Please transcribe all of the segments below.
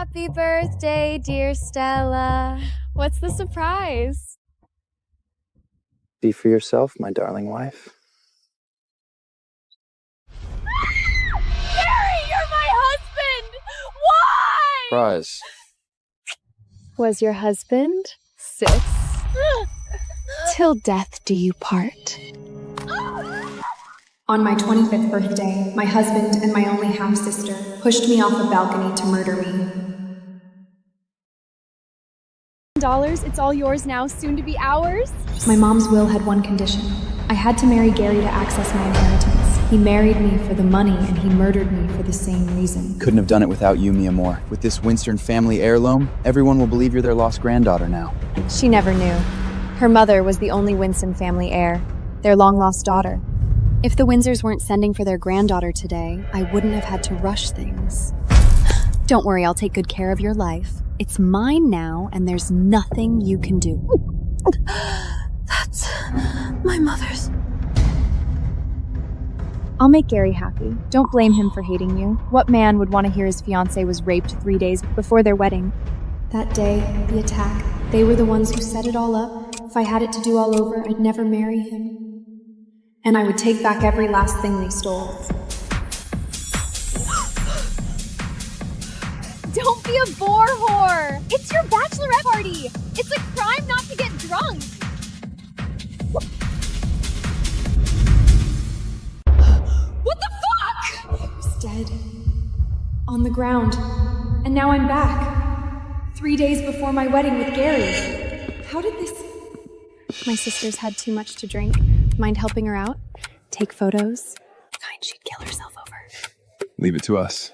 Happy birthday, dear Stella. What's the surprise? See for yourself, my darling wife. Gary, you're my husband! Why? Surprise. Was your husband? 6. Till death do you part. On my 25th birthday, my husband and my only half-sister pushed me off a balcony to murder me. $, it's all yours now, soon to be ours. My mom's will had one condition. I had to marry Gary to access my inheritance. He married me for the money, and he murdered me for the same reason. Couldn't have done it without you, Mia Moore. With this Winston family heirloom, everyone will believe you're their lost granddaughter now. She never knew. Her mother was the only Winston family heir, their long-lost daughter. If the Windsors weren't sending for their granddaughter today, I wouldn't have had to rush things. Don't worry, I'll take good care of your life. It's mine now, and there's nothing you can do. That's my mother's. I'll make Gary happy. Don't blame him for hating you. What man would want to hear his fiancée was raped 3 days before their wedding? That day, the attack, they were the ones who set it all up. If I had it to do all over, I'd never marry him. And I would take back every last thing they stole. Don't be a bore whore! It's your bachelorette party! It's a crime not to get drunk! What the fuck?! I was dead. On the ground. And now I'm back. 3 days before my wedding with Gary. How did this... My sister's had too much to drink. Mind helping her out? Take photos? Kind she'd kill herself over. Leave it to us.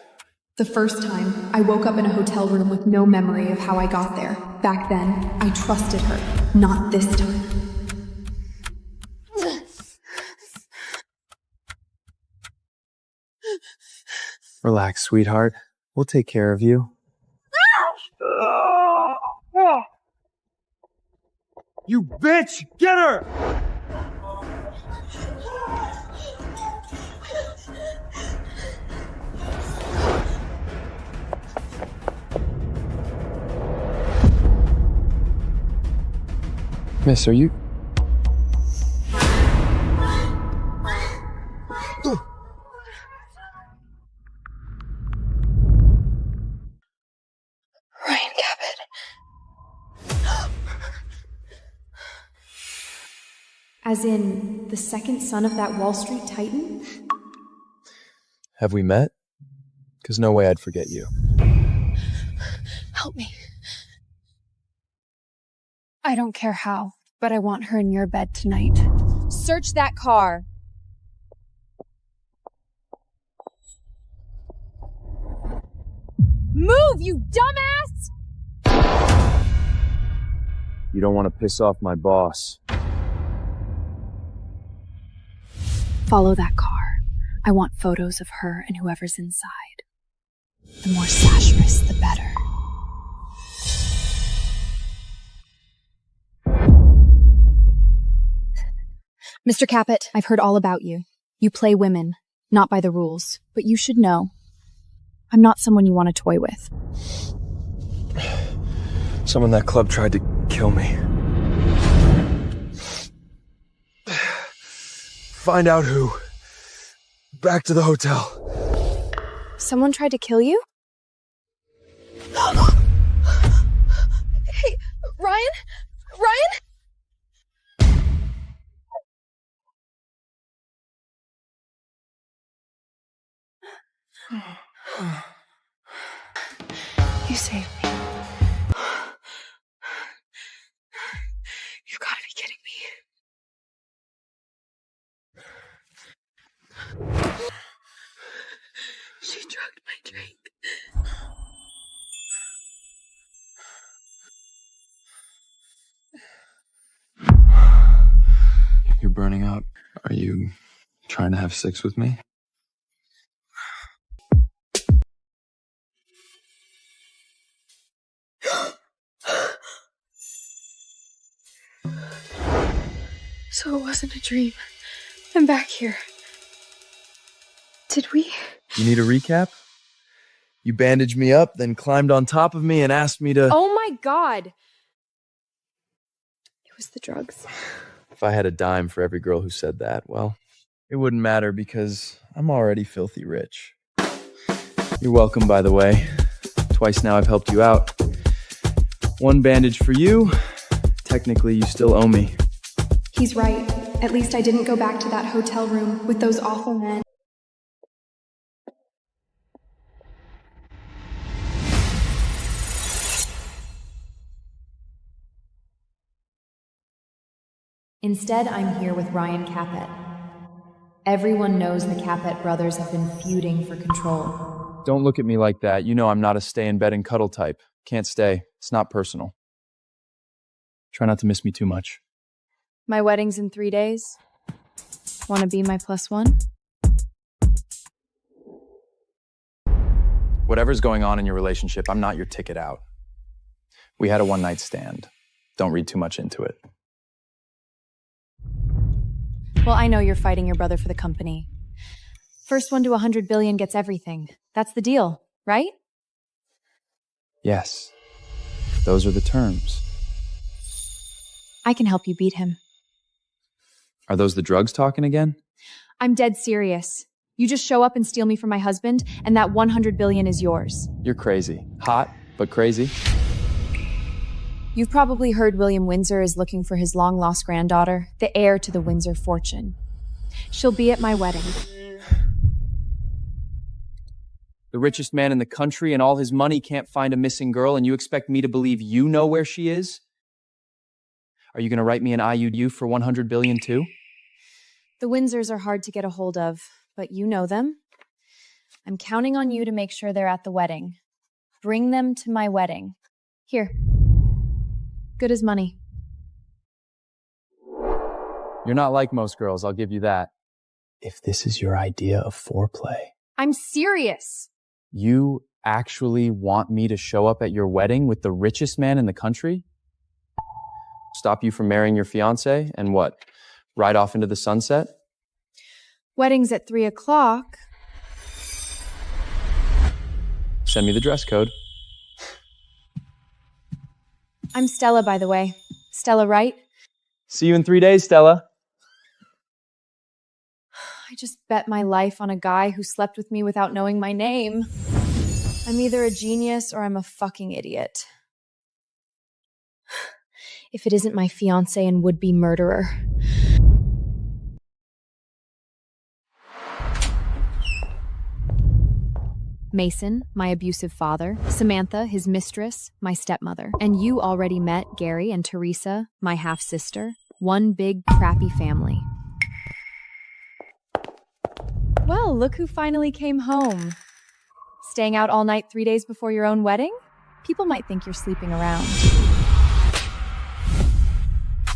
The first time, I woke up in a hotel room with no memory of how I got there. Back then, I trusted her. Not this time. Relax, sweetheart. We'll take care of you. You bitch! Get her! Miss, are you... Ryan Capet. As in, the second son of that Wall Street titan? Have we met? Because no way I'd forget you. Help me. I don't care how, but I want her in your bed tonight. Search that car. Move, you dumbass! You don't want to piss off my boss. Follow that car. I want photos of her and whoever's inside. The more satirous, the better. Mr. Capet, I've heard all about you. You play women, not by the rules. But you should know, I'm not someone you want to toy with. Someone in that club tried to kill me. Find out who. Back to the hotel. Someone tried to kill you? Hey, Ryan? Ryan? You saved me. You've got to be kidding me. She drugged my drink. You're burning up. Are you trying to have sex with me? So it wasn't a dream. I'm back here. Did we? You need a recap? You bandaged me up, then climbed on top of me and asked me to... Oh my God! It was the drugs. If I had a dime for every girl who said that, well, it wouldn't matter because I'm already filthy rich. You're welcome, by the way. Twice now I've helped you out. One bandage for you. Technically, you still owe me. He's right. At least I didn't go back to that hotel room with those awful men. Instead, I'm here with Ryan Capet. Everyone knows the Capet brothers have been feuding for control. Don't look at me like that. You know I'm not a stay in bed and cuddle type. Can't stay. It's not personal. Try not to miss me too much. My wedding's in 3 days. Want to be my +1? Whatever's going on in your relationship, I'm not your ticket out. We had a one-night stand. Don't read too much into it. Well, I know you're fighting your brother for the company. First one to 100 billion gets everything. That's the deal, right? Yes. Those are the terms. I can help you beat him. Are those the drugs talking again? I'm dead serious. You just show up and steal me from my husband, and that 100 billion is yours. You're crazy. Hot, but crazy. You've probably heard William Windsor is looking for his long-lost granddaughter, the heir to the Windsor fortune. She'll be at my wedding. The richest man in the country and all his money can't find a missing girl, and you expect me to believe you know where she is? Are you going to write me an IOU for 100 billion too? The Windsors are hard to get a hold of, but you know them. I'm counting on you to make sure they're at the wedding. Bring them to my wedding. Here. Good as money. You're not like most girls, I'll give you that. If this is your idea of foreplay. I'm serious. You actually want me to show up at your wedding with the richest man in the country? Stop you from marrying your fiancé and what? Ride off into the sunset? Wedding's at 3 o'clock. Send me the dress code. I'm Stella, by the way. Stella Wright. See you in 3 days, Stella. I just bet my life on a guy who slept with me without knowing my name. I'm either a genius or I'm a fucking idiot. If it isn't my fiancé and would-be murderer. Mason, my abusive father. Samantha, his mistress, my stepmother. And you already met Gary and Teresa, my half-sister. One big, crappy family. Well, look who finally came home. Staying out all night 3 days before your own wedding? People might think you're sleeping around.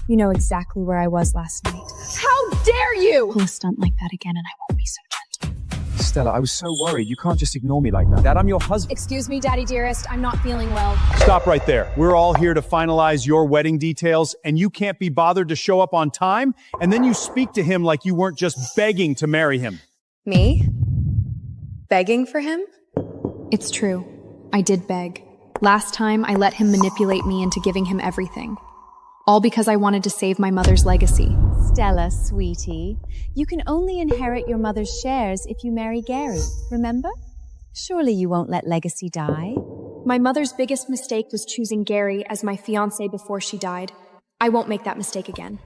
You know exactly where I was last night. How dare you! Pull a stunt like that again and I won't be so gentle. Stella, I was so worried. You can't just ignore me like that. Dad, I'm your husband. Excuse me, Daddy dearest. I'm not feeling well. Stop right there. We're all here to finalize your wedding details, and you can't be bothered to show up on time, and then you speak to him like you weren't just begging to marry him. Me? Begging for him? It's true. I did beg. Last time, I let him manipulate me into giving him everything. All because I wanted to save my mother's legacy. Stella, sweetie, you can only inherit your mother's shares if you marry Gary, remember? Surely you won't let legacy die. My mother's biggest mistake was choosing Gary as my fiancé before she died. I won't make that mistake again.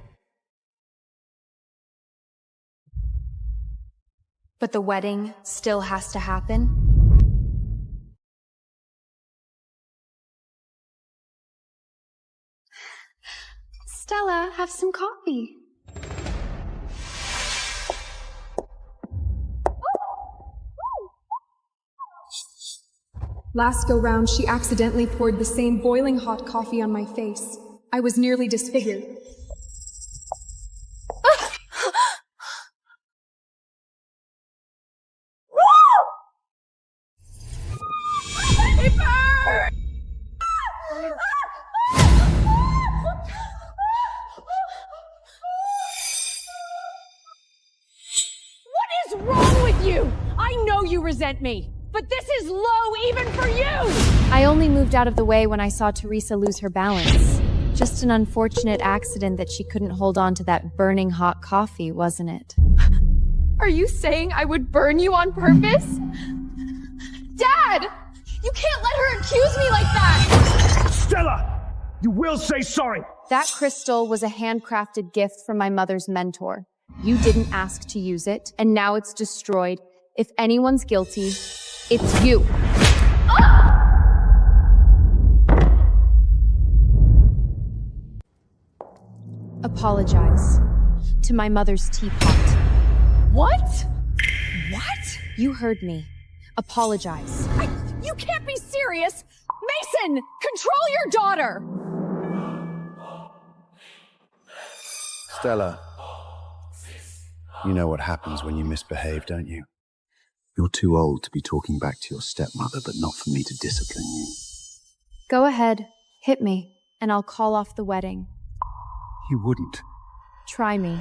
But the wedding still has to happen. Stella, have some coffee. Last go round, she accidentally poured the same boiling hot coffee on my face. I was nearly disfigured. It burns! What is wrong with you? I know you resent me, but this is low even for you! I only moved out of the way when I saw Teresa lose her balance. Just an unfortunate accident that she couldn't hold on to that burning hot coffee, wasn't it? Are you saying I would burn you on purpose? Dad! You can't let her accuse me like that! Stella! You will say sorry! That crystal was a handcrafted gift from my mother's mentor. You didn't ask to use it, and now it's destroyed. If anyone's guilty, it's you. Apologize to my mother's teapot. What? What? You heard me. Apologize. You can't be serious! Mason, control your daughter! Stella, you know what happens when you misbehave, don't you? You're too old to be talking back to your stepmother, but not for me to discipline you. Go ahead, hit me, and I'll call off the wedding. You wouldn't. Try me.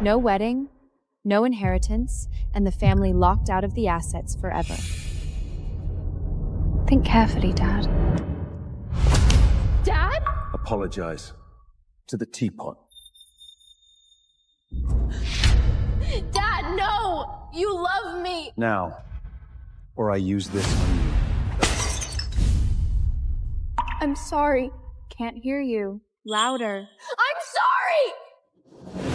No wedding, no inheritance, and the family locked out of the assets forever. Think carefully, Dad. Dad? Apologize to the teapot. Dad, no! You love me! Now, or I use this on you. I'm sorry. Can't hear you. Louder. I'm sorry!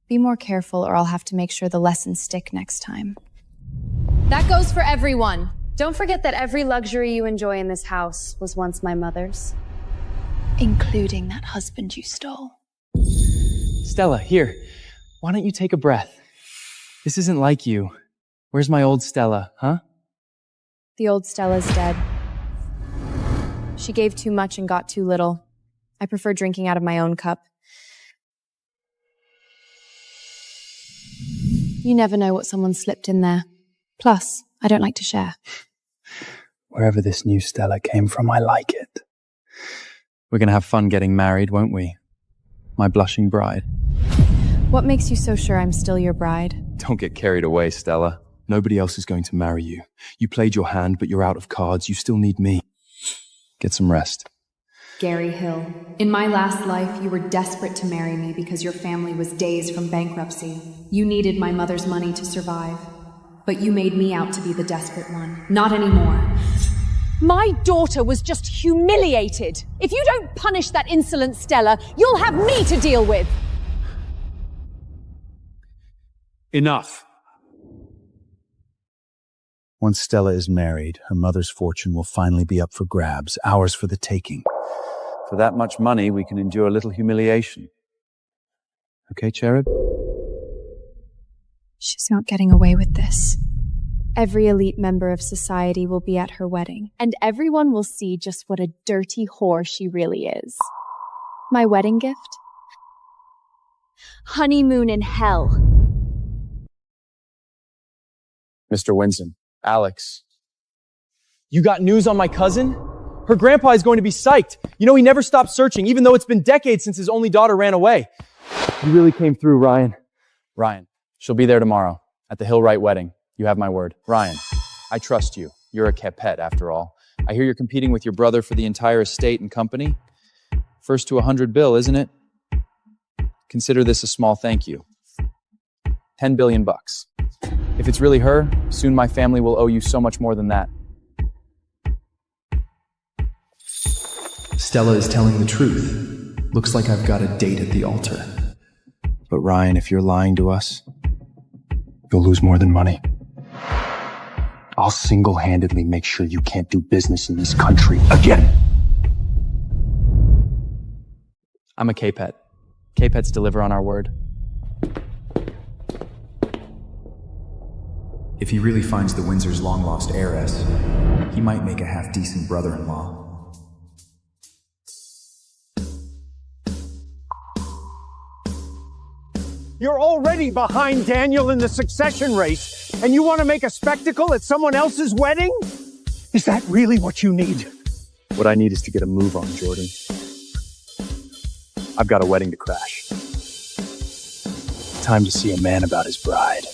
Be more careful or I'll have to make sure the lessons stick next time. That goes for everyone. Don't forget that every luxury you enjoy in this house was once my mother's. Including that husband you stole. Stella, here. Why don't you take a breath? This isn't like you. Where's my old Stella, huh? The old Stella's dead. She gave too much and got too little. I prefer drinking out of my own cup. You never know what someone slipped in there. Plus, I don't like to share. Wherever this new Stella came from, I like it. We're gonna have fun getting married, won't we? My blushing bride. What makes you so sure I'm still your bride? Don't get carried away, Stella. Nobody else is going to marry you. You played your hand, but you're out of cards. You still need me. Get some rest. Gary Hill, in my last life, you were desperate to marry me because your family was days from bankruptcy. You needed my mother's money to survive. But you made me out to be the desperate one. Not anymore. My daughter was just humiliated. If you don't punish that insolent Stella, you'll have me to deal with. Enough. Once Stella is married, her mother's fortune will finally be up for grabs, ours for the taking. For that much money, we can endure a little humiliation. Okay, Cherub? She's not getting away with this. Every elite member of society will be at her wedding, and everyone will see just what a dirty whore she really is. My wedding gift? Honeymoon in hell. Mr. Winston, Alex. You got news on my cousin? Her grandpa is going to be psyched. You know, he never stopped searching, even though it's been decades since his only daughter ran away. You really came through, Ryan. Ryan, she'll be there tomorrow at the Hill Wright wedding. You have my word. Ryan, I trust you. You're a Capet, after all. I hear you're competing with your brother for the entire estate and company. First to 100 bill, isn't it? Consider this a small thank you. 10 billion bucks. If it's really her, soon my family will owe you so much more than that. Stella is telling the truth. Looks like I've got a date at the altar. But Ryan, if you're lying to us, you'll lose more than money. I'll single-handedly make sure you can't do business in this country again. I'm a Capet. Capets deliver on our word. If he really finds the Windsor's long-lost heiress, he might make a half-decent brother-in-law. You're already behind Daniel in the succession race, and you want to make a spectacle at someone else's wedding? Is that really what you need? What I need is to get a move on, Jordan. I've got a wedding to crash. Time to see a man about his bride.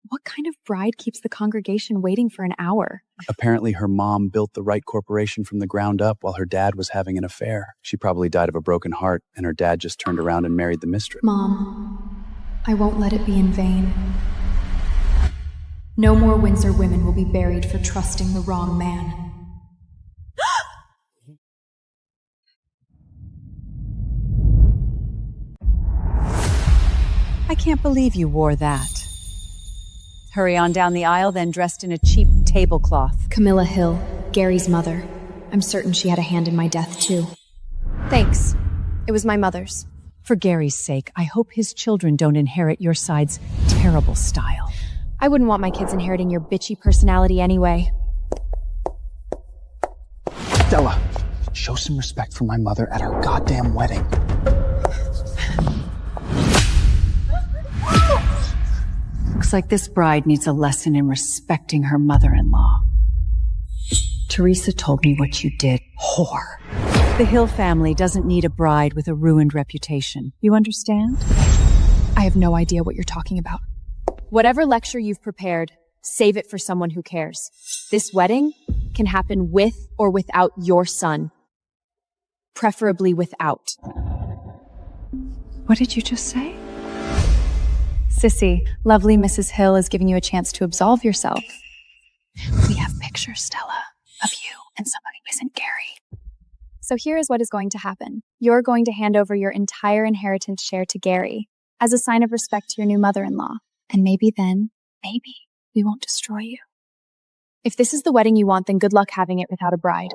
What kind of bride keeps the congregation waiting for an hour? Apparently her mom built the Wright Corporation from the ground up while her dad was having an affair. She probably died of a broken heart, and her dad just turned around and married the mistress. Mom, I won't let it be in vain. No more Windsor women will be buried for trusting the wrong man. I can't believe you wore that. Hurry on down the aisle, then dressed in a cheap tablecloth. Camilla Hill, Gary's mother. I'm certain she had a hand in my death, too. Thanks. It was my mother's. For Gary's sake, I hope his children don't inherit your side's terrible style. I wouldn't want my kids inheriting your bitchy personality anyway. Stella, show some respect for my mother at her goddamn wedding. Looks like this bride needs a lesson in respecting her mother-in-law. Teresa told me what you did, whore. The Hill family doesn't need a bride with a ruined reputation. You understand? I have no idea what you're talking about. Whatever lecture you've prepared, save it for someone who cares. This wedding can happen with or without your son. Preferably without. What did you just say? Sissy, lovely Mrs. Hill is giving you a chance to absolve yourself. We have pictures, Stella, of you and someone who isn't Gary. So here is what is going to happen. You're going to hand over your entire inheritance share to Gary as a sign of respect to your new mother-in-law. And maybe then, maybe, we won't destroy you. If this is the wedding you want, then good luck having it without a bride.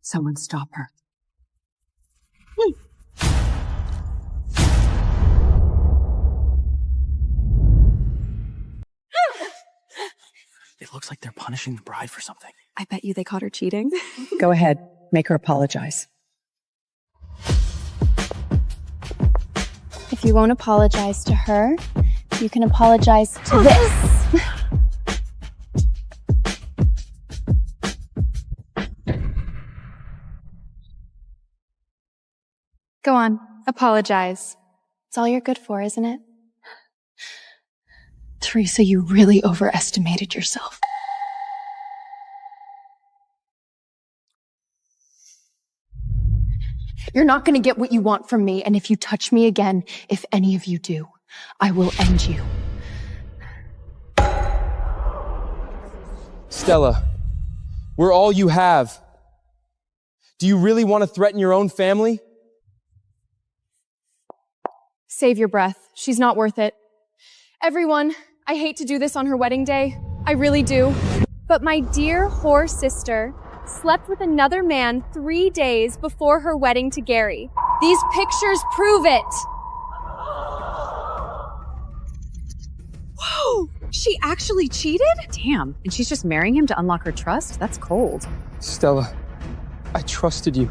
Someone stop her. It looks like they're punishing the bride for something. I bet you they caught her cheating. Go ahead, make her apologize. If you won't apologize to her, you can apologize to this. Go on, apologize. It's all you're good for, isn't it? Teresa, you really overestimated yourself. You're not going to get what you want from me, and if you touch me again, if any of you do, I will end you. Stella, we're all you have. Do you really want to threaten your own family? Save your breath. She's not worth it. Everyone, I hate to do this on her wedding day. I really do. But my dear whore sister slept with another man 3 days before her wedding to Gary. These pictures prove it. Whoa! She actually cheated? Damn, and she's just marrying him to unlock her trust? That's cold. Stella, I trusted you.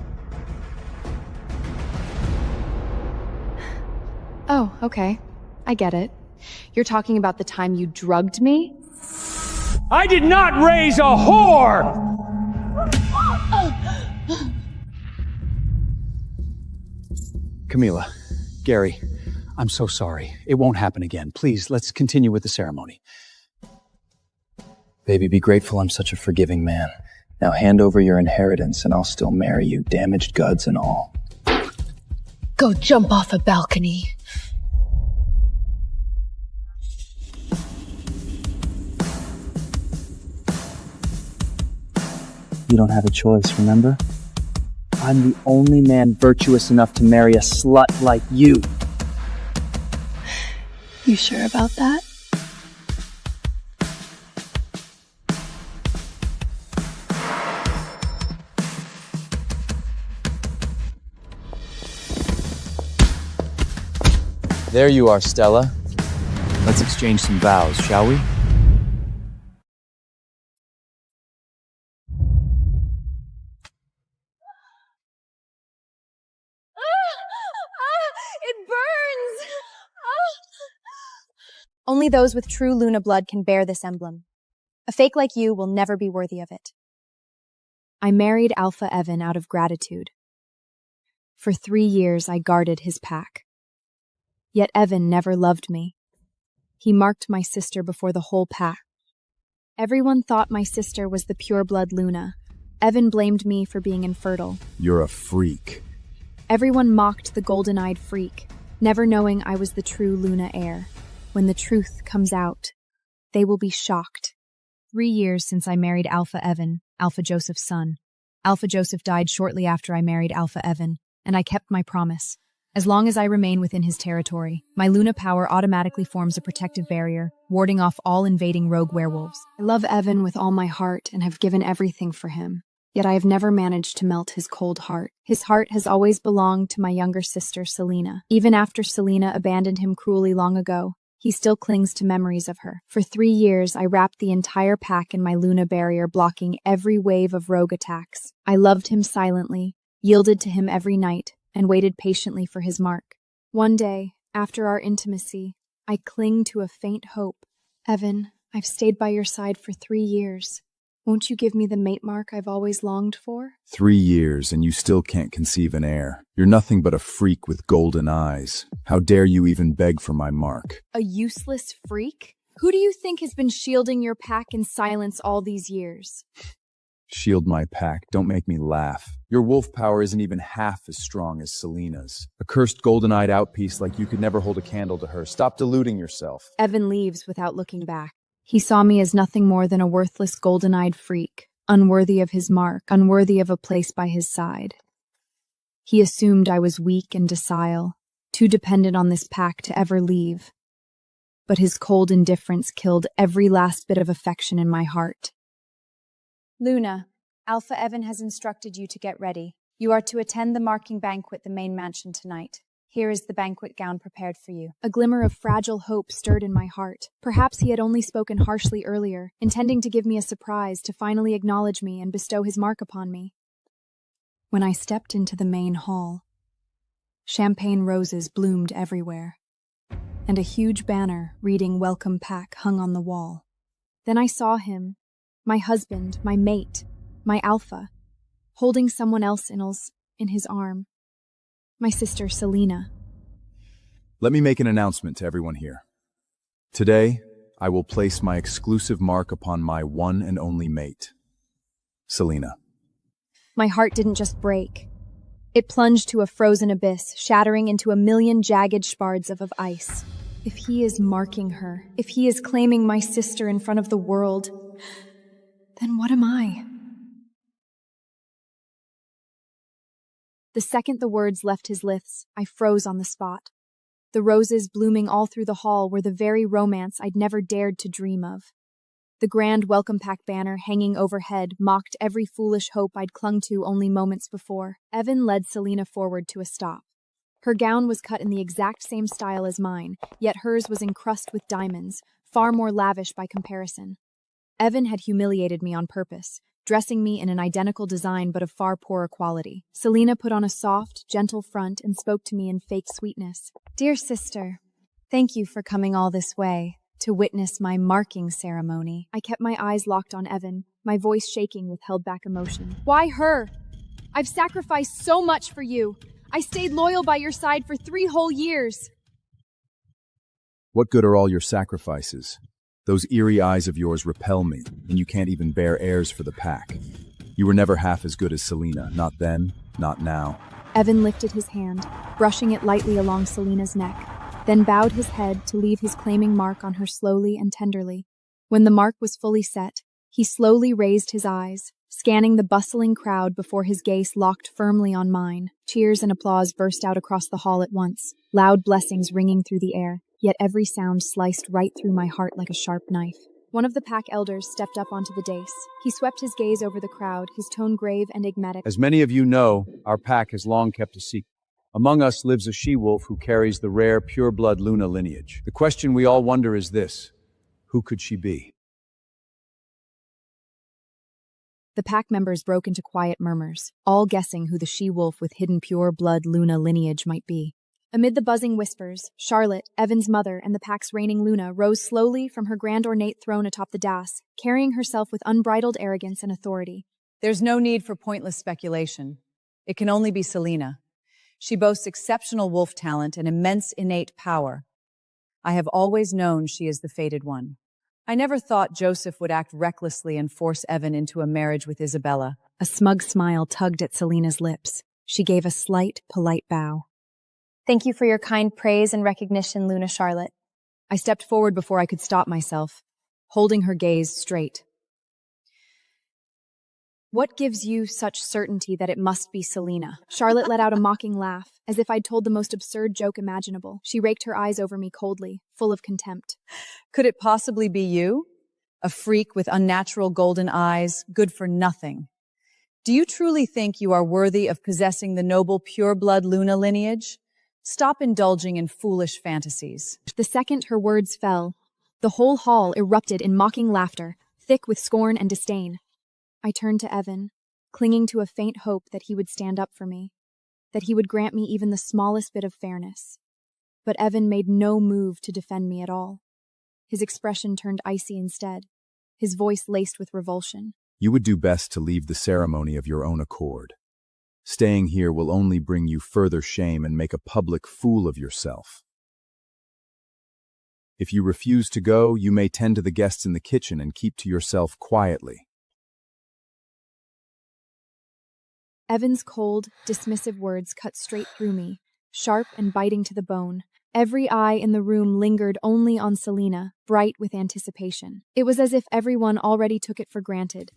Oh, okay. I get it. You're talking about the time you drugged me? I did not raise a whore! Camila, Gary, I'm so sorry. It won't happen again. Please, let's continue with the ceremony. Baby, be grateful I'm such a forgiving man. Now hand over your inheritance and I'll still marry you, damaged goods and all. Go jump off a balcony. You don't have a choice, remember? I'm the only man virtuous enough to marry a slut like you. You sure about that? There you are, Stella. Let's exchange some vows, shall we? It burns! Only those with true Luna blood can bear this emblem. A fake like you will never be worthy of it. I married Alpha Evan out of gratitude. For 3 years, I guarded his pack. Yet Evan never loved me. He marked my sister before the whole pack. Everyone thought my sister was the pureblood Luna. Evan blamed me for being infertile. You're a freak. Everyone mocked the golden-eyed freak, never knowing I was the true Luna heir. When the truth comes out, they will be shocked. 3 years since I married Alpha Evan, Alpha Joseph's son. Alpha Joseph died shortly after I married Alpha Evan, and I kept my promise. As long as I remain within his territory, my Luna power automatically forms a protective barrier, warding off all invading rogue werewolves. I love Evan with all my heart and have given everything for him. Yet I have never managed to melt his cold heart. His heart has always belonged to my younger sister, Selena. Even after Selena abandoned him cruelly long ago, he still clings to memories of her. For 3 years, I wrapped the entire pack in my Luna barrier, blocking every wave of rogue attacks. I loved him silently, yielded to him every night, and waited patiently for his mark. One day, after our intimacy, I cling to a faint hope. Evan, I've stayed by your side for 3 years. Won't you give me the mate mark I've always longed for? 3 years and you still can't conceive an heir. You're nothing but a freak with golden eyes. How dare you even beg for my mark? A useless freak? Who do you think has been shielding your pack in silence all these years? Shield my pack, don't make me laugh. Your wolf power isn't even half as strong as Selena's. A cursed golden-eyed outpiece like you could never hold a candle to her. Stop deluding yourself. Evan leaves without looking back. He saw me as nothing more than a worthless golden-eyed freak, unworthy of his mark, unworthy of a place by his side. He assumed I was weak and docile, too dependent on this pack to ever leave. But his cold indifference killed every last bit of affection in my heart. Luna, Alpha Evan has instructed you to get ready. You are to attend the marking banquet at the main mansion tonight. Here is the banquet gown prepared for you. A glimmer of fragile hope stirred in my heart. Perhaps he had only spoken harshly earlier, intending to give me a surprise, to finally acknowledge me and bestow his mark upon me. When I stepped into the main hall, champagne roses bloomed everywhere, and a huge banner reading "Welcome Pack" hung on the wall. Then I saw him, my husband, my mate, my Alpha, holding someone else in his arm. My sister, Selena. Let me make an announcement to everyone here. Today, I will place my exclusive mark upon my one and only mate, Selena. My heart didn't just break. It plunged to a frozen abyss, shattering into a million jagged shards of ice. If he is marking her, if he is claiming my sister in front of the world, then what am I? The second the words left his lips, I froze on the spot. The roses blooming all through the hall were the very romance I'd never dared to dream of. The grand welcome pack banner hanging overhead mocked every foolish hope I'd clung to only moments before. Evan led Selena forward to a stop. Her gown was cut in the exact same style as mine, yet hers was encrusted with diamonds, far more lavish by comparison. Evan had humiliated me on purpose, dressing me in an identical design but of far poorer quality. Selena put on a soft, gentle front and spoke to me in fake sweetness. Dear sister, thank you for coming all this way to witness my marking ceremony. I kept my eyes locked on Evan, my voice shaking with held-back emotion. Why her? I've sacrificed so much for you. I stayed loyal by your side for 3 whole years. What good are all your sacrifices? Those eerie eyes of yours repel me, and you can't even bear heirs for the pack. You were never half as good as Selena, not then, not now. Evan lifted his hand, brushing it lightly along Selena's neck, then bowed his head to leave his claiming mark on her slowly and tenderly. When the mark was fully set, he slowly raised his eyes, scanning the bustling crowd before his gaze locked firmly on mine. Cheers and applause burst out across the hall at once, loud blessings ringing through the air. Yet every sound sliced right through my heart like a sharp knife. One of the pack elders stepped up onto the dais. He swept his gaze over the crowd, his tone grave and enigmatic. As many of you know, our pack has long kept a secret. Among us lives a she-wolf who carries the rare pure-blood Luna lineage. The question we all wonder is this: who could she be? The pack members broke into quiet murmurs, all guessing who the she-wolf with hidden pure-blood Luna lineage might be. Amid the buzzing whispers, Charlotte, Evan's mother and the pack's reigning Luna, rose slowly from her grand ornate throne atop the dais, carrying herself with unbridled arrogance and authority. There's no need for pointless speculation. It can only be Selena. She boasts exceptional wolf talent and immense innate power. I have always known she is the fated one. I never thought Joseph would act recklessly and force Evan into a marriage with Isabella. A smug smile tugged at Selena's lips. She gave a slight, polite bow. Thank you for your kind praise and recognition, Luna Charlotte. I stepped forward before I could stop myself, holding her gaze straight. What gives you such certainty that it must be Selena? Charlotte let out a mocking laugh, as if I'd told the most absurd joke imaginable. She raked her eyes over me coldly, full of contempt. Could it possibly be you? A freak with unnatural golden eyes, good for nothing. Do you truly think you are worthy of possessing the noble pure-blood Luna lineage? Stop indulging in foolish fantasies. The second her words fell, the whole hall erupted in mocking laughter, thick with scorn and disdain. I turned to Evan, clinging to a faint hope that he would stand up for me, that he would grant me even the smallest bit of fairness. But Evan made no move to defend me at all. His expression turned icy instead, his voice laced with revulsion. You would do best to leave the ceremony of your own accord. Staying here will only bring you further shame and make a public fool of yourself. If you refuse to go, you may tend to the guests in the kitchen and keep to yourself quietly. Evan's cold, dismissive words cut straight through me, sharp and biting to the bone. Every eye in the room lingered only on Selena, bright with anticipation. It was as if everyone already took it for granted,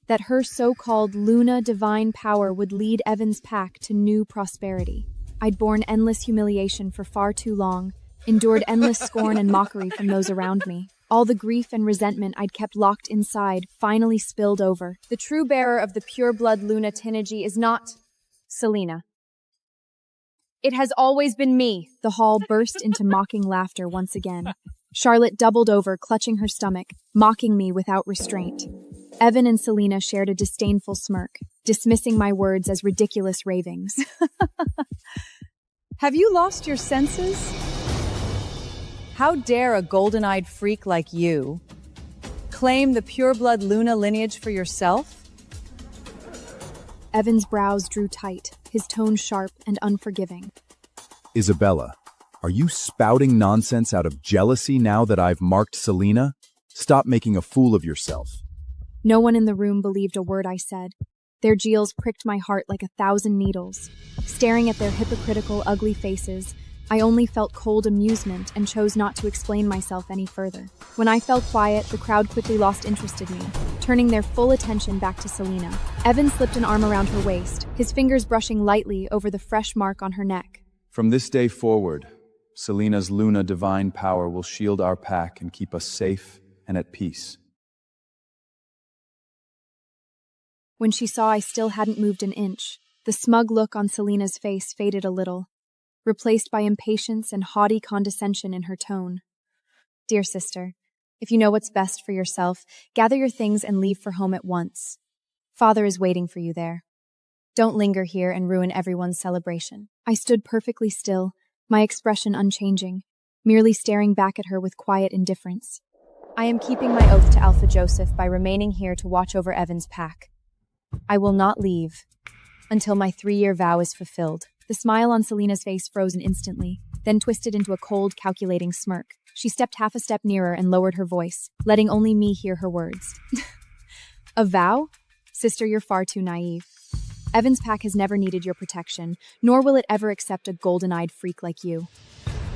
that her so-called Luna divine power would lead Evan's pack to new prosperity. I'd borne endless humiliation for far too long, endured endless scorn and mockery from those around me. All the grief and resentment I'd kept locked inside finally spilled over. The true bearer of the pure-blood Luna lineage is not Selena. It has always been me. The hall burst into mocking laughter once again. Charlotte doubled over, clutching her stomach, mocking me without restraint. Evan and Selena shared a disdainful smirk, dismissing my words as ridiculous ravings. Have you lost your senses? How dare a golden-eyed freak like you claim the pure-blood Luna lineage for yourself? Evan's brows drew tight, his tone sharp and unforgiving. Isabella, are you spouting nonsense out of jealousy now that I've marked Selena? Stop making a fool of yourself. No one in the room believed a word I said. Their jeers pricked my heart like 1,000 needles. Staring at their hypocritical, ugly faces, I only felt cold amusement and chose not to explain myself any further. When I fell quiet, the crowd quickly lost interest in me, turning their full attention back to Selena. Evan slipped an arm around her waist, his fingers brushing lightly over the fresh mark on her neck. From this day forward, Selena's Luna divine power will shield our pack and keep us safe and at peace. When she saw I still hadn't moved an inch, the smug look on Selena's face faded a little, replaced by impatience and haughty condescension in her tone. Dear sister, if you know what's best for yourself, gather your things and leave for home at once. Father is waiting for you there. Don't linger here and ruin everyone's celebration. I stood perfectly still, my expression unchanging, merely staring back at her with quiet indifference. I am keeping my oath to Alpha Joseph by remaining here to watch over Evan's pack. I will not leave until my 3-year vow is fulfilled. The smile on Selena's face froze instantly, then twisted into a cold, calculating smirk. She stepped half a step nearer and lowered her voice, letting only me hear her words. A vow? Sister, you're far too naive. Evan's pack has never needed your protection, nor will it ever accept a golden-eyed freak like you.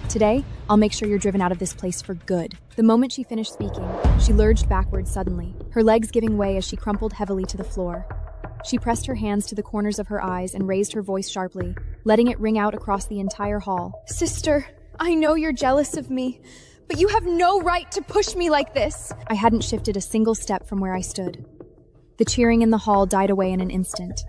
Today, I'll make sure you're driven out of this place for good. The moment she finished speaking, she lurched backward suddenly, her legs giving way as she crumpled heavily to the floor. She pressed her hands to the corners of her eyes and raised her voice sharply, letting it ring out across the entire hall. Sister, I know you're jealous of me, but you have no right to push me like this. I hadn't shifted a single step from where I stood. The cheering in the hall died away in an instant.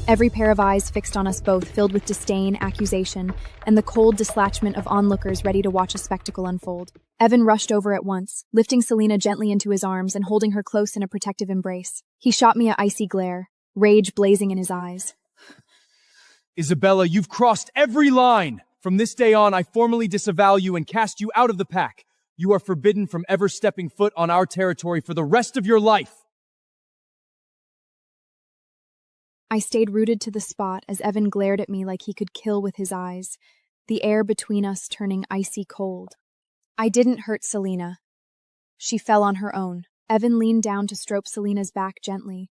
Every pair of eyes fixed on us both, filled with disdain, accusation, and the cold dislachment of onlookers ready to watch a spectacle unfold. Evan rushed over at once, lifting Selena gently into his arms and holding her close in a protective embrace. He shot me an icy glare, rage blazing in his eyes. Isabella, you've crossed every line! From this day on, I formally disavow you and cast you out of the pack. You are forbidden from ever stepping foot on our territory for the rest of your life! I stayed rooted to the spot as Evan glared at me like he could kill with his eyes, the air between us turning icy cold. I didn't hurt Selena. She fell on her own. Evan leaned down to stroke Selena's back gently,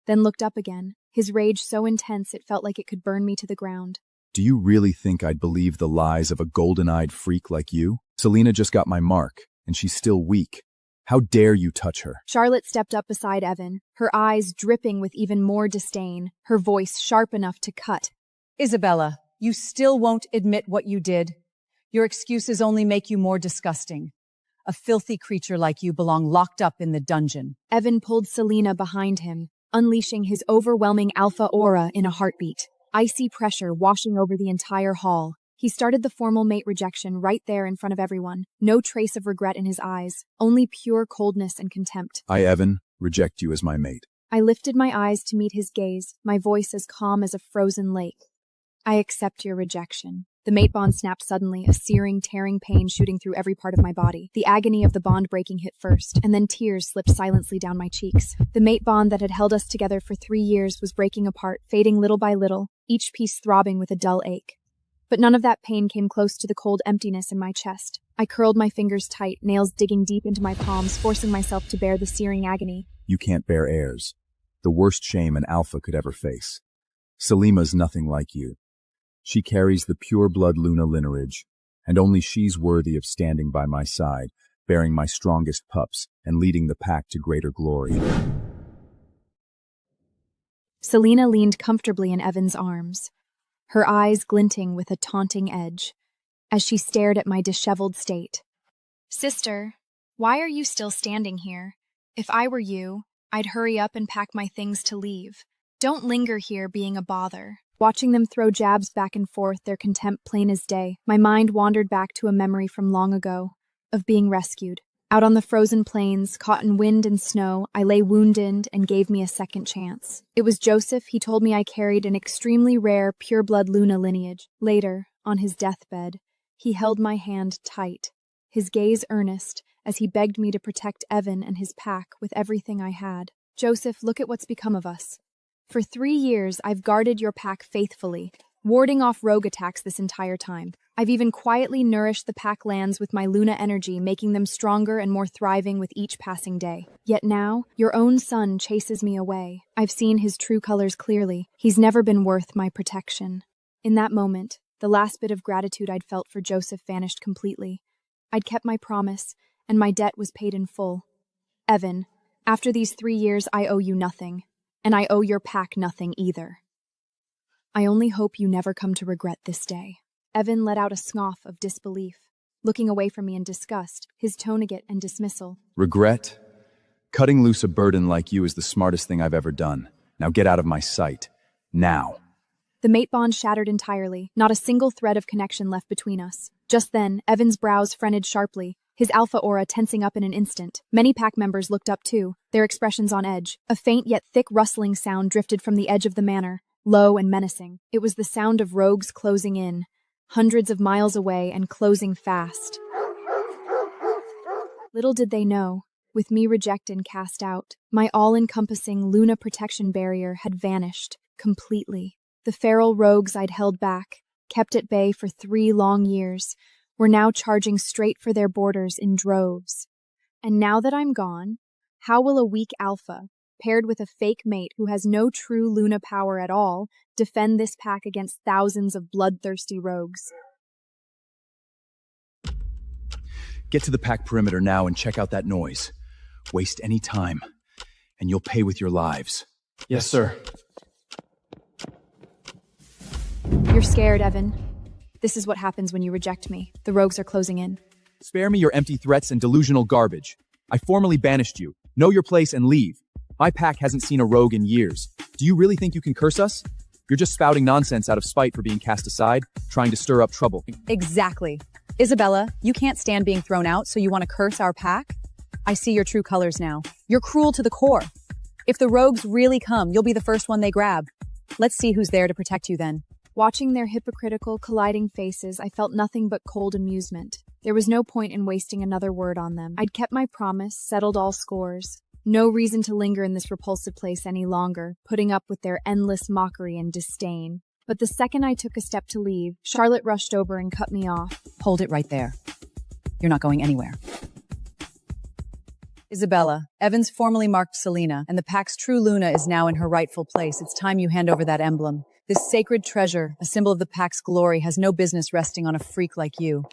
then looked up again, his rage so intense it felt like it could burn me to the ground. Do you really think I'd believe the lies of a golden-eyed freak like you? Selena just got my mark, and she's still weak. How dare you touch her? Charlotte stepped up beside Evan, her eyes dripping with even more disdain, her voice sharp enough to cut. Isabella, you still won't admit what you did. Your excuses only make you more disgusting. A filthy creature like you belong locked up in the dungeon. Evan pulled Selena behind him, unleashing his overwhelming alpha aura in a heartbeat. Icy pressure washing over the entire hall. He started the formal mate rejection right there in front of everyone. No trace of regret in his eyes, only pure coldness and contempt. I, Evan, reject you as my mate. I lifted my eyes to meet his gaze, my voice as calm as a frozen lake. I accept your rejection. The mate bond snapped suddenly, a searing, tearing pain shooting through every part of my body. The agony of the bond breaking hit first, and then tears slipped silently down my cheeks. The mate bond that had held us together for 3 years was breaking apart, fading little by little, each piece throbbing with a dull ache. But none of that pain came close to the cold emptiness in my chest. I curled my fingers tight, nails digging deep into my palms, forcing myself to bear the searing agony. You can't bear heirs. The worst shame an alpha could ever face. Selena's nothing like you. She carries the pure-blood Luna lineage, and only she's worthy of standing by my side, bearing my strongest pups, and leading the pack to greater glory. Selena leaned comfortably in Evan's arms, her eyes glinting with a taunting edge, as she stared at my disheveled state. Sister, why are you still standing here? If I were you, I'd hurry up and pack my things to leave. Don't linger here being a bother. Watching them throw jabs back and forth, their contempt plain as day, my mind wandered back to a memory from long ago, of being rescued. Out on the frozen plains, caught in wind and snow, I lay wounded and gave me a second chance. It was Joseph. He told me I carried an extremely rare, pure-blood Luna lineage. Later, on his deathbed, he held my hand tight, his gaze earnest, as he begged me to protect Evan and his pack with everything I had. Joseph, look at what's become of us. For 3 years, I've guarded your pack faithfully, warding off rogue attacks this entire time. I've even quietly nourished the pack lands with my Luna energy, making them stronger and more thriving with each passing day. Yet now, your own son chases me away. I've seen his true colors clearly. He's never been worth my protection. In that moment, the last bit of gratitude I'd felt for Joseph vanished completely. I'd kept my promise, and my debt was paid in full. Evan, after these 3 years, I owe you nothing. And I owe your pack nothing either. I only hope you never come to regret this day. Evan let out a scoff of disbelief, looking away from me in disgust, his tone agate and dismissal. Regret? Cutting loose a burden like you is the smartest thing I've ever done. Now get out of my sight. Now. The mate bond shattered entirely, not a single thread of connection left between us. Just then, Evan's brows frented sharply, his alpha aura tensing up in an instant. Many pack members looked up too, their expressions on edge. A faint yet thick rustling sound drifted from the edge of the manor, low and menacing. It was the sound of rogues closing in, hundreds of miles away and closing fast. Little did they know, with me rejected and cast out, my all-encompassing Luna protection barrier had vanished completely. The feral rogues I'd held back, kept at bay for 3 long years, were now charging straight for their borders in droves. And now that I'm gone, how will a weak alpha, paired with a fake mate who has no true Luna power at all, defend this pack against thousands of bloodthirsty rogues? Get to the pack perimeter now and check out that noise. Waste any time, and you'll pay with your lives. Yes, sir. You're scared, Evan. This is what happens when you reject me. The rogues are closing in. Spare me your empty threats and delusional garbage. I formally banished you. Know your place and leave. My pack hasn't seen a rogue in years. Do you really think you can curse us? You're just spouting nonsense out of spite for being cast aside, trying to stir up trouble. Exactly. Isabella, you can't stand being thrown out, so you want to curse our pack? I see your true colors now. You're cruel to the core. If the rogues really come, you'll be the first one they grab. Let's see who's there to protect you then. Watching their hypocritical, colliding faces, I felt nothing but cold amusement. There was no point in wasting another word on them. I'd kept my promise, settled all scores. No reason to linger in this repulsive place any longer, putting up with their endless mockery and disdain. But the second I took a step to leave, Charlotte rushed over and cut me off. Hold it right there. You're not going anywhere. Isabella, Evans formally marked Selena, and the pack's true Luna is now in her rightful place. It's time you hand over that emblem. This sacred treasure, a symbol of the pack's glory, has no business resting on a freak like you.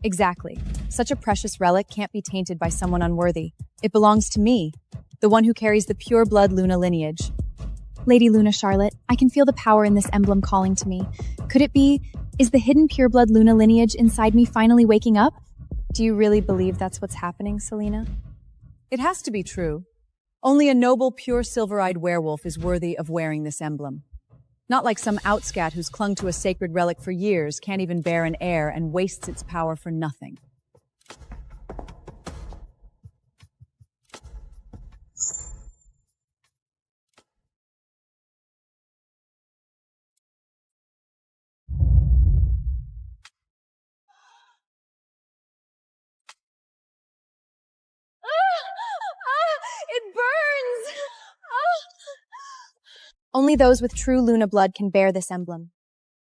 Exactly. Such a precious relic can't be tainted by someone unworthy. It belongs to me, the one who carries the pure blood Luna lineage. Lady Luna Charlotte, I can feel the power in this emblem calling to me. Could it be, is the hidden pure blood Luna lineage inside me finally waking up? Do you really believe that's what's happening, Selena? It has to be true. Only a noble, pure silver-eyed werewolf is worthy of wearing this emblem. Not like some outscat who's clung to a sacred relic for years, can't even bear an heir, and wastes its power for nothing. It burns! Only those with true Luna blood can bear this emblem.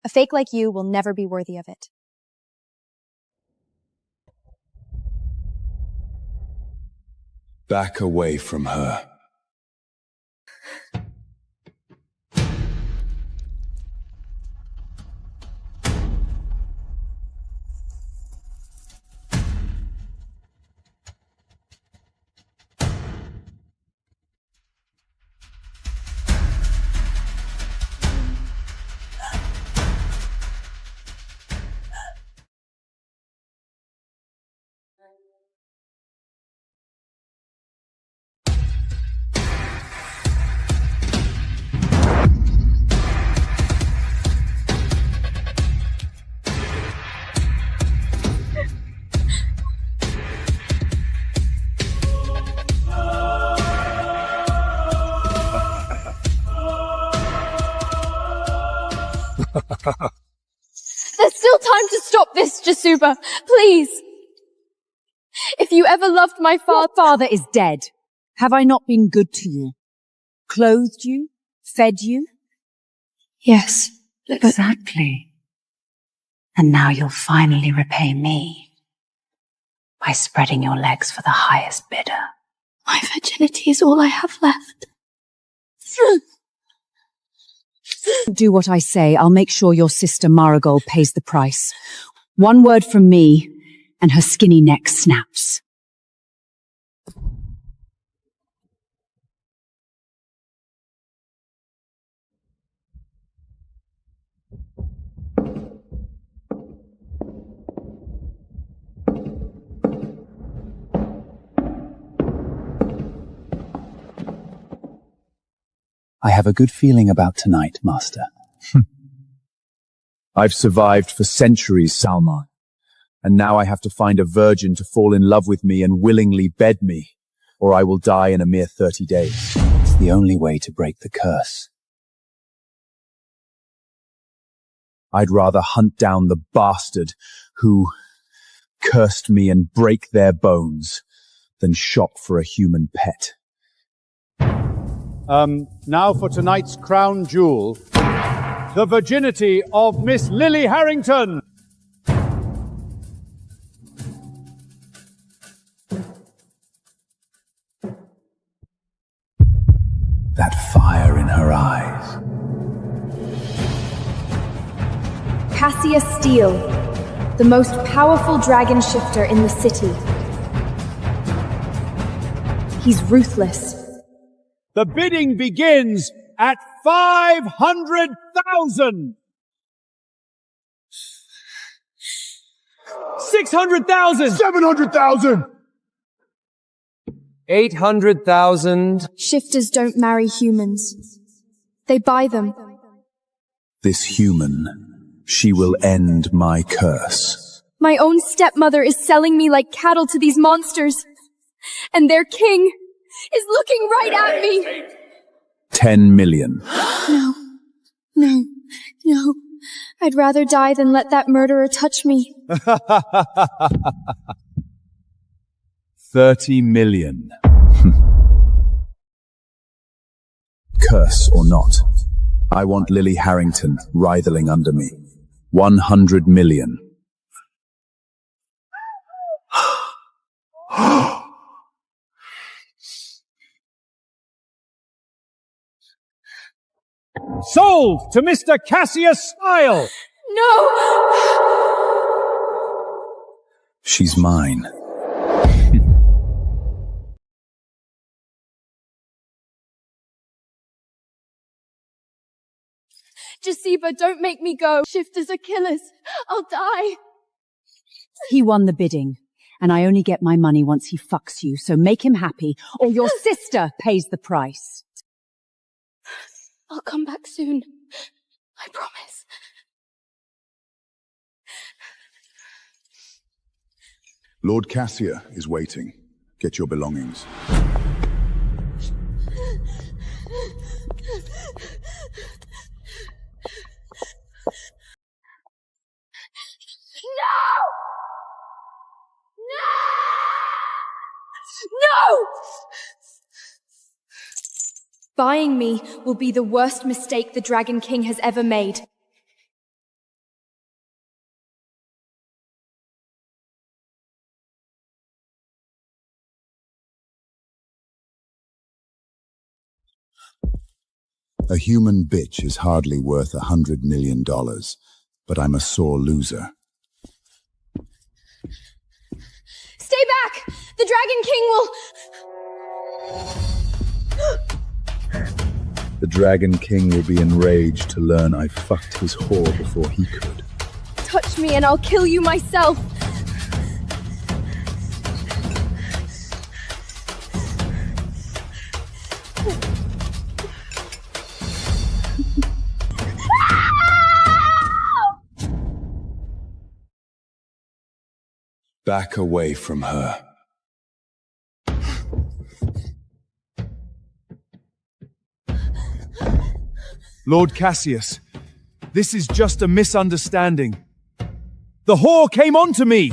A fake like you will never be worthy of it. Back away from her. There's still time to stop this, Jasuba. Please. If you ever loved my father... Father is dead. Have I not been good to you? Clothed you? Fed you? Yes, but... Exactly. And now you'll finally repay me by spreading your legs for the highest bidder. My virginity is all I have left. Do what I say. I'll make sure your sister Marigold pays the price. One word from me, and her skinny neck snaps. I have a good feeling about tonight, Master. I've survived for centuries, Salman. And now I have to find a virgin to fall in love with me and willingly bed me, or I will die in a mere 30 days. It's the only way to break the curse. I'd rather hunt down the bastard who cursed me and break their bones than shop for a human pet. Now for tonight's crown jewel, the virginity of Miss Lily Harrington. That fire in her eyes. Cassia Steele, the most powerful dragon shifter in the city. He's ruthless. The bidding begins at 500,000. 600,000. 700,000! 800,000. Shifters don't marry humans. They buy them. This human, she will end my curse. My own stepmother is selling me like cattle to these monsters. And their king is looking right at me. 10 million. No. I'd rather die than let that murderer touch me. 30 million. Curse or not, I want Lily Harrington writhing under me. 100 million. Sold to Mr. Cassius Smile! No! She's mine. Jasiba, don't make me go. Shifters are killers. I'll die. He won the bidding, and I only get my money once he fucks you, so make him happy, or your sister pays the price. I'll come back soon. I promise. Lord Cassia is waiting. Get your belongings. No! Buying me will be the worst mistake the Dragon King has ever made. A human bitch is hardly worth $100 million, but I'm a sore loser. Stay back! The Dragon King will... The Dragon King will be enraged to learn I fucked his whore before he could. Touch me and I'll kill you myself! Back away from her. Lord Cassius, this is just a misunderstanding. The whore came onto me!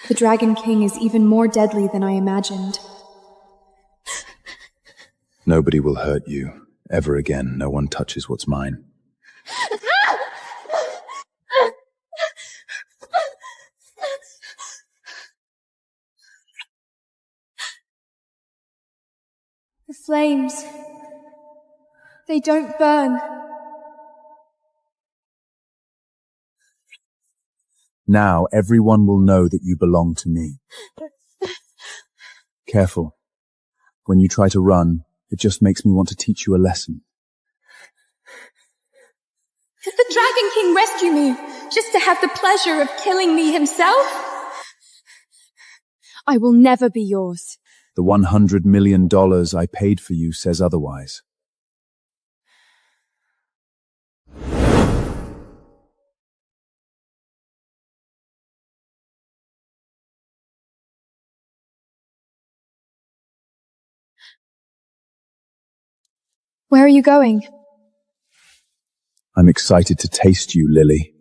The Dragon King is even more deadly than I imagined. Nobody will hurt you. Ever again. No one touches what's mine. The flames. They don't burn. Now everyone will know that you belong to me. Careful. When you try to run, it just makes me want to teach you a lesson. Did the Dragon King rescue me just to have the pleasure of killing me himself? I will never be yours. The $100 million I paid for you says otherwise. Where are you going? I'm excited to taste you, Lily.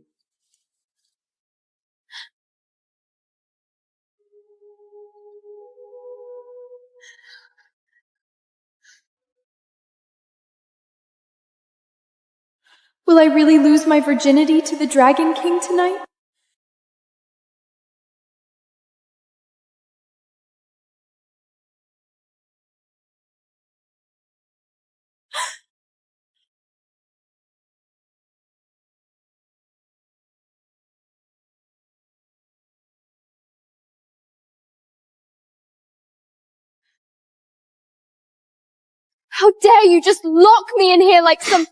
Will I really lose my virginity to the Dragon King tonight? How dare you just lock me in here like some...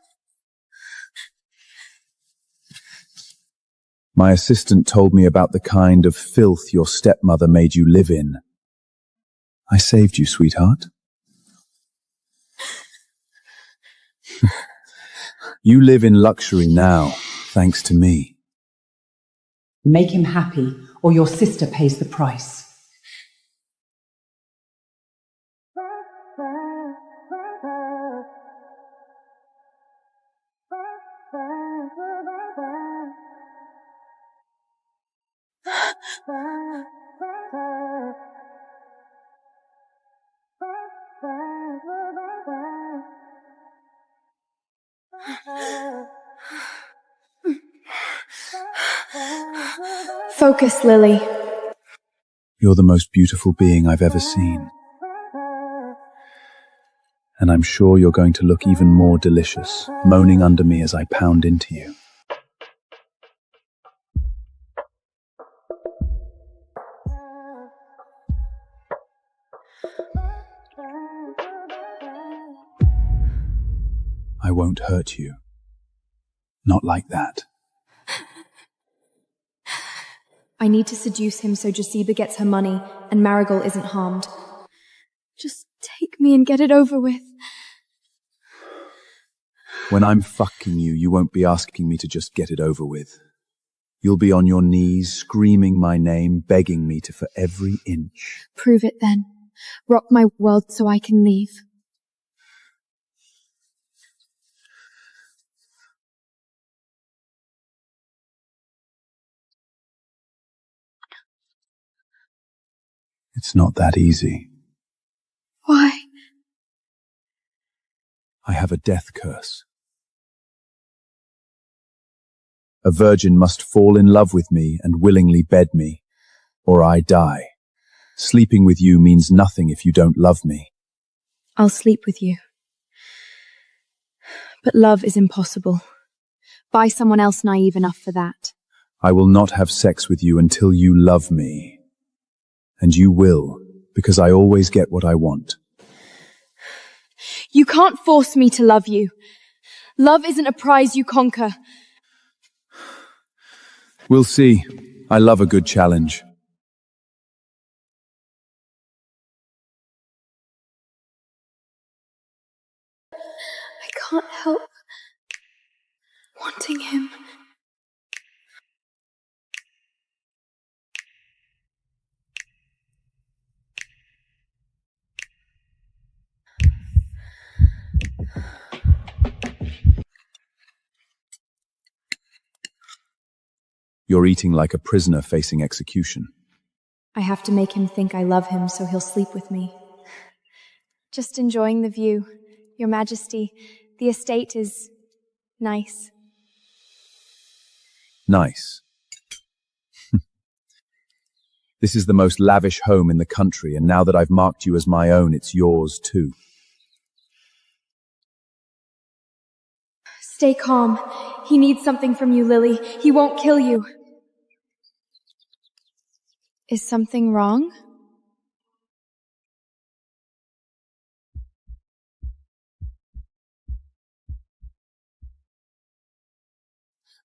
My assistant told me about the kind of filth your stepmother made you live in. I saved you, sweetheart. You live in luxury now, thanks to me. Make him happy, or your sister pays the price. Focus, Lily. You're the most beautiful being I've ever seen. And I'm sure you're going to look even more delicious, moaning under me as I pound into you. I won't hurt you. Not like that. I need to seduce him so Jasiba gets her money and Marigold isn't harmed. Just take me and get it over with. When I'm fucking you, you won't be asking me to just get it over with. You'll be on your knees, screaming my name, begging me to for every inch. Prove it then. Rock my world so I can leave. It's not that easy. Why? I have a death curse. A virgin must fall in love with me and willingly bed me, or I die. Sleeping with you means nothing if you don't love me. I'll sleep with you. But love is impossible. Buy someone else naive enough for that. I will not have sex with you until you love me. And you will, because I always get what I want. You can't force me to love you. Love isn't a prize you conquer. We'll see. I love a good challenge. I can't help wanting him. You're eating like a prisoner facing execution. I have to make him think I love him so he'll sleep with me. Just enjoying the view. Your Majesty, the estate is nice. Nice. This is the most lavish home in the country, and now that I've marked you as my own, it's yours too. Stay calm. He needs something from you, Lily. He won't kill you. Is something wrong?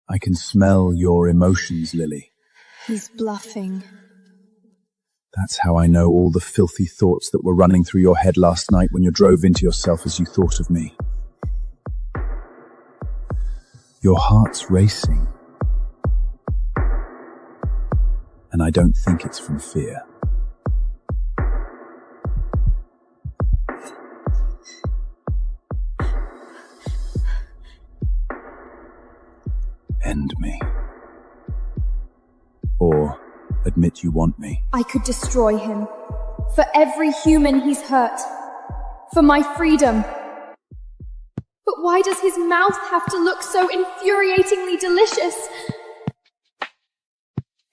I can smell your emotions, Lily. He's bluffing. That's how I know all the filthy thoughts that were running through your head last night when you drove into yourself as you thought of me. Your heart's racing. And I don't think it's from fear. End me. Or admit you want me. I could destroy him. For every human he's hurt. For my freedom. But why does his mouth have to look so infuriatingly delicious?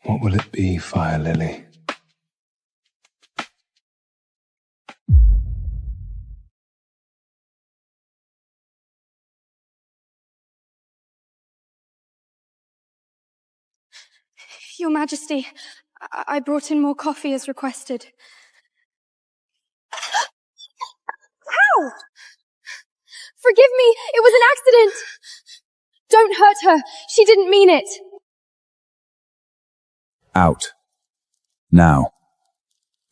What will it be, Fire Lily? Your Majesty, I brought in more coffee as requested. Ow! Forgive me, it was an accident! Don't hurt her, she didn't mean it. Out. Now.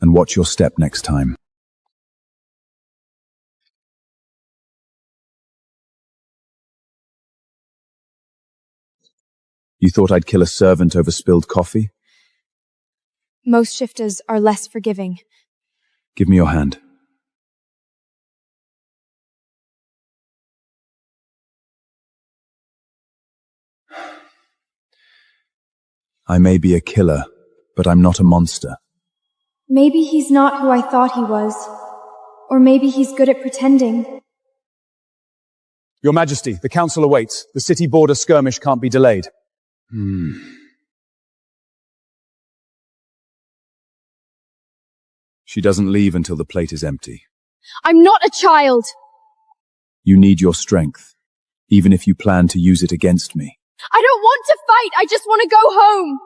And watch your step next time. You thought I'd kill a servant over spilled coffee? Most shifters are less forgiving. Give me your hand. I may be a killer, but I'm not a monster. Maybe he's not who I thought he was. Or maybe he's good at pretending. Your Majesty, the council awaits. The city border skirmish can't be delayed. She doesn't leave until the plate is empty. I'm not a child! You need your strength, even if you plan to use it against me. I don't want to fight! I just want to go home!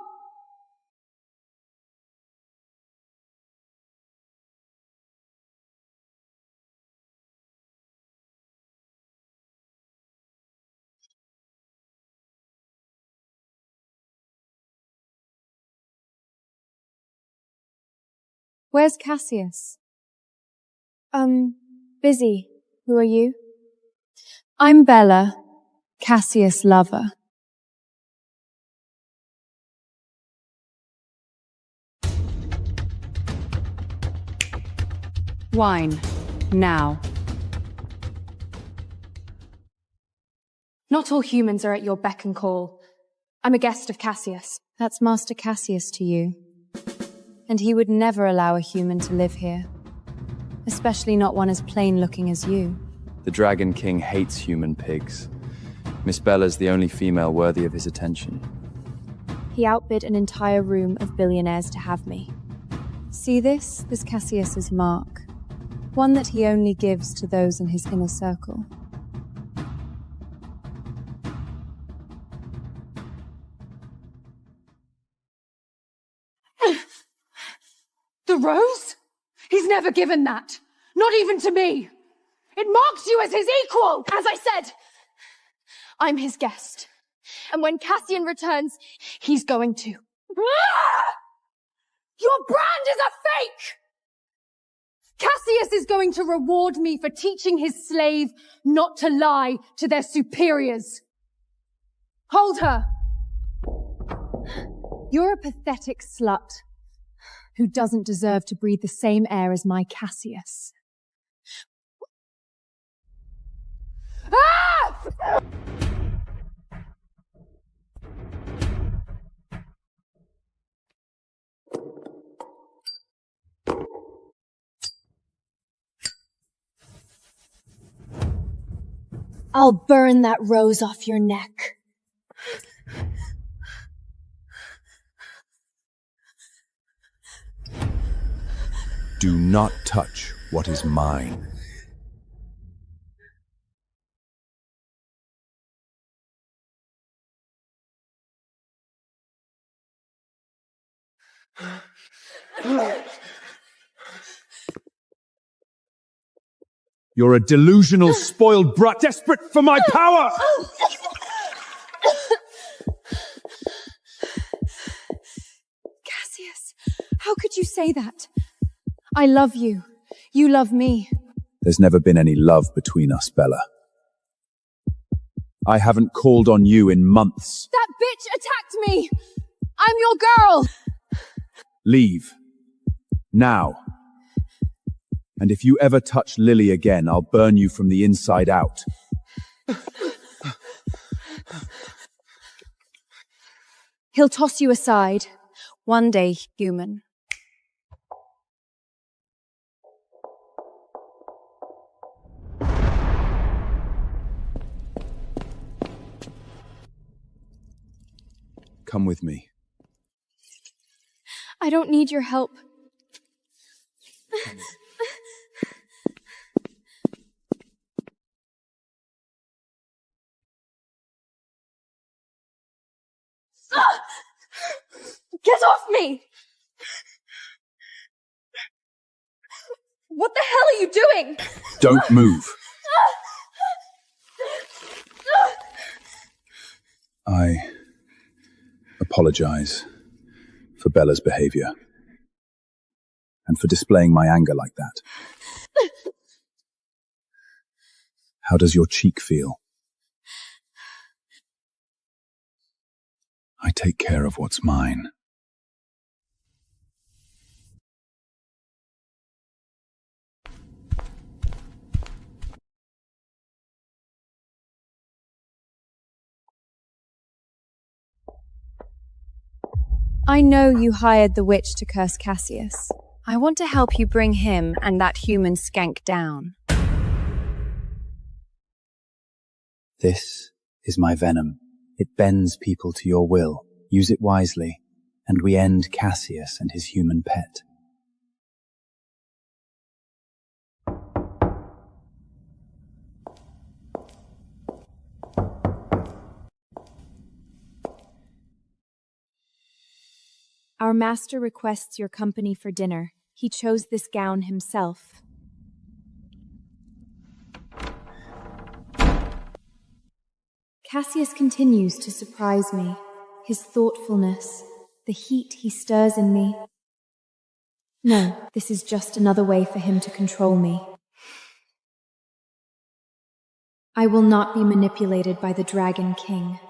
Where's Cassius? Busy. Who are you? I'm Bella, Cassius' lover. Wine. Now. Not all humans are at your beck and call. I'm a guest of Cassius. That's Master Cassius to you. And he would never allow a human to live here. Especially not one as plain-looking as you. The Dragon King hates human pigs. Miss Bella's the only female worthy of his attention. He outbid an entire room of billionaires to have me. See this? This Cassius's mark. One that he only gives to those in his inner circle. The rose? He's never given that. Not even to me. It marks you as his equal. As I said, I'm his guest. And when Cassian returns, he's going to. Your brand is a fake! Cassius is going to reward me for teaching his slave not to lie to their superiors. Hold her. You're a pathetic slut who doesn't deserve to breathe the same air as my Cassius. Ah! I'll burn that rose off your neck. Do not touch what is mine. You're a delusional, spoiled brat, desperate for my power! Cassius, how could you say that? I love you. You love me. There's never been any love between us, Bella. I haven't called on you in months. That bitch attacked me! I'm your girl! Leave. Now. And if you ever touch Lily again, I'll burn you from the inside out. He'll toss you aside. One day, human. Come with me. I don't need your help. Get off me! What the hell are you doing? Don't move. I apologize for Bella's behavior and for displaying my anger like that. How does your cheek feel? I take care of what's mine. I know you hired the witch to curse Cassius. I want to help you bring him and that human skank down. This is my venom. It bends people to your will. Use it wisely, and we end Cassius and his human pet. Our master requests your company for dinner. He chose this gown himself. Cassius continues to surprise me. His thoughtfulness, the heat he stirs in me. No, this is just another way for him to control me. I will not be manipulated by the Dragon King.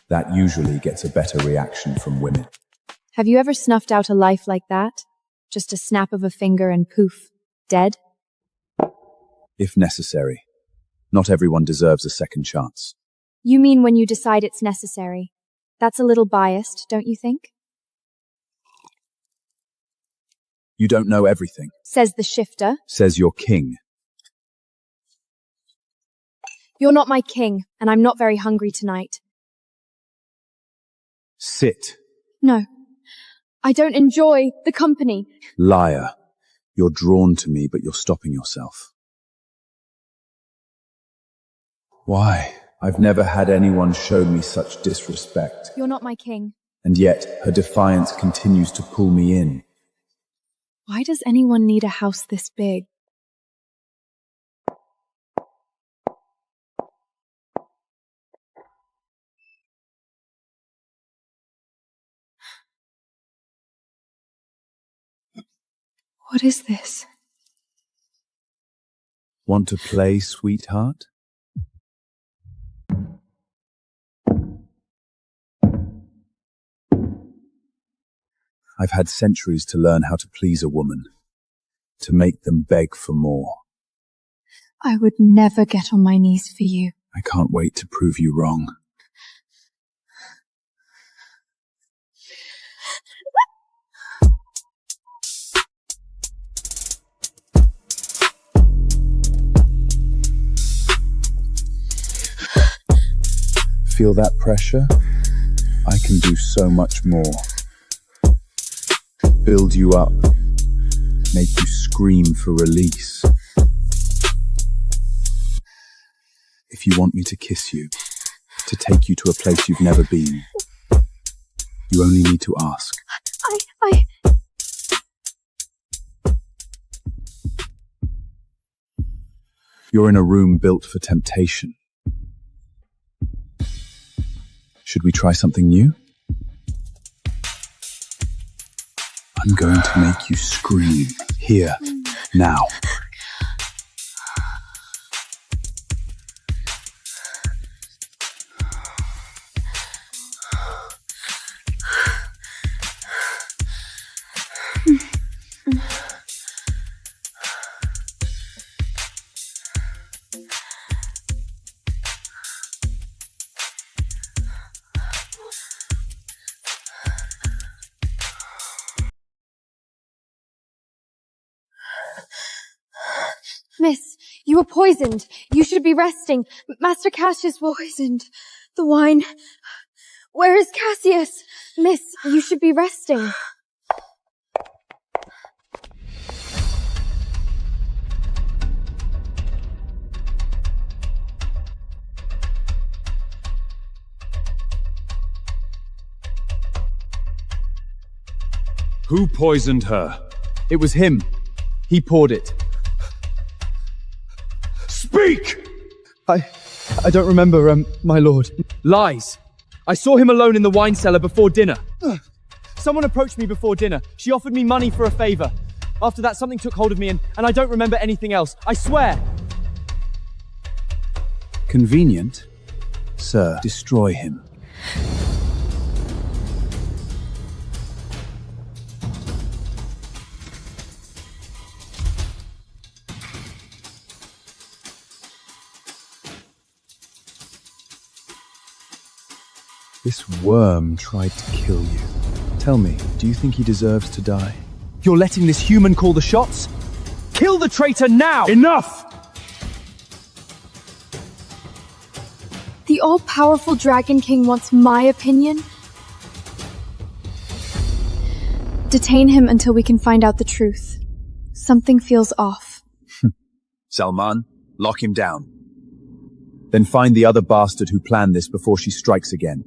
That usually gets a better reaction from women. Have you ever snuffed out a life like that? Just a snap of a finger and poof, dead? If necessary. Not everyone deserves a second chance. You mean when you decide it's necessary? That's a little biased, don't you think? You don't know everything, Says the shifter. says your king. You're not my king, and I'm not very hungry tonight. Sit. No, I don't enjoy the company. Liar. You're drawn to me, but you're stopping yourself. Why? I've never had anyone show me such disrespect. You're not my king. And yet, her defiance continues to pull me in. Why does anyone need a house this big? What is this? Want to play, sweetheart? I've had centuries to learn how to please a woman, to make them beg for more. I would never get on my knees for you. I can't wait to prove you wrong. Feel that pressure? I can do so much more. Build you up. Make you scream for release. If you want me to kiss you, to take you to a place you've never been, you only need to ask. You're in a room built for temptation. Should we try something new? I'm going to make you scream. Here. Now. Miss, you were poisoned. You should be resting. Master Cassius was poisoned. The wine. Where is Cassius? Miss, you should be resting. Who poisoned her? It was him. He poured it. Speak! I don't remember, my lord. Lies. I saw him alone in the wine cellar before dinner. Someone approached me before dinner. She offered me money for a favor. After that, something took hold of me and I don't remember anything else. I swear. Convenient? Sir, destroy him. This worm tried to kill you. Tell me, do you think he deserves to die? You're letting this human call the shots? Kill the traitor now! Enough! The all-powerful Dragon King wants my opinion? Detain him until we can find out the truth. Something feels off. Salman, lock him down. Then find the other bastard who planned this before she strikes again.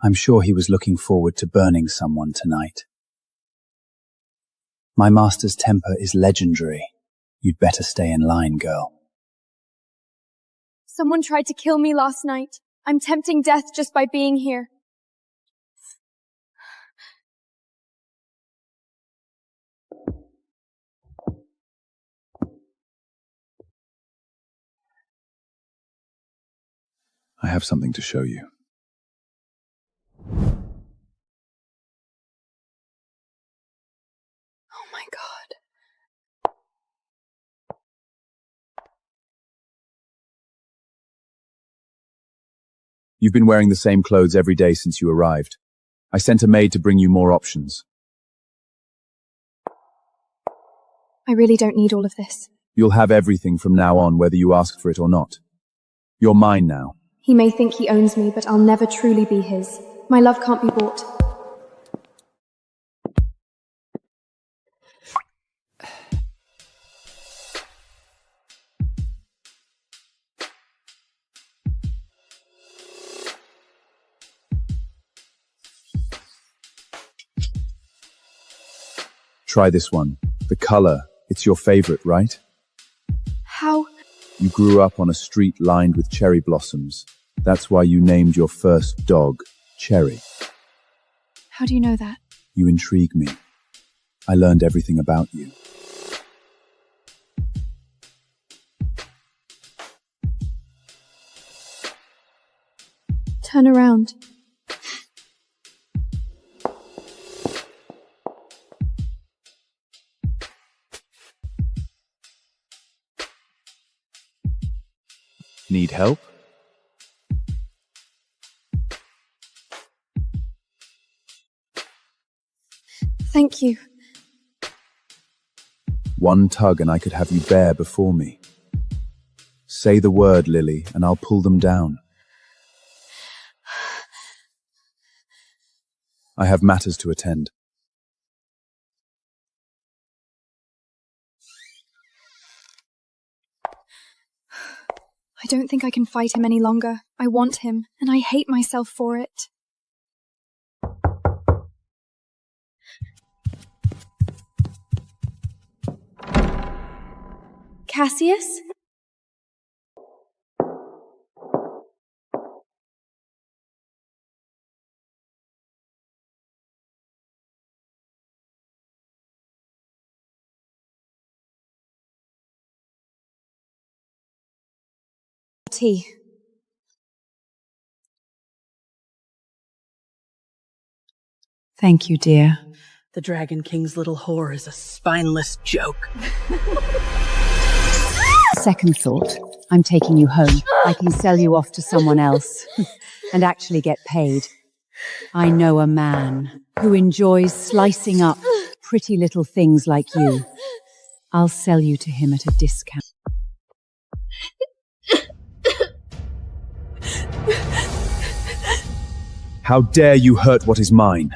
I'm sure he was looking forward to burning someone tonight. My master's temper is legendary. You'd better stay in line, girl. Someone tried to kill me last night. I'm tempting death just by being here. I have something to show you. Oh my God. You've been wearing the same clothes every day since you arrived. I sent a maid to bring you more options. I really don't need all of this. You'll have everything from now on, whether you ask for it or not. You're mine now. He may think he owns me, but I'll never truly be his. My love can't be bought. Try this one. The color. It's your favorite, right? How? You grew up on a street lined with cherry blossoms. That's why you named your first dog Cherry. How do you know that? You intrigue me. I learned everything about you. Turn around. Need help? Thank you. One tug and I could have you bare before me. Say the word, Lily, and I'll pull them down. I have matters to attend. I don't think I can fight him any longer. I want him, and I hate myself for it. Cassius? Tea. Thank you, dear. The Dragon King's little whore is a spineless joke. Second thought, I'm taking you home. I can sell you off to someone else and actually get paid. I know a man who enjoys slicing up pretty little things like you. I'll sell you to him at a discount. How dare you hurt what is mine?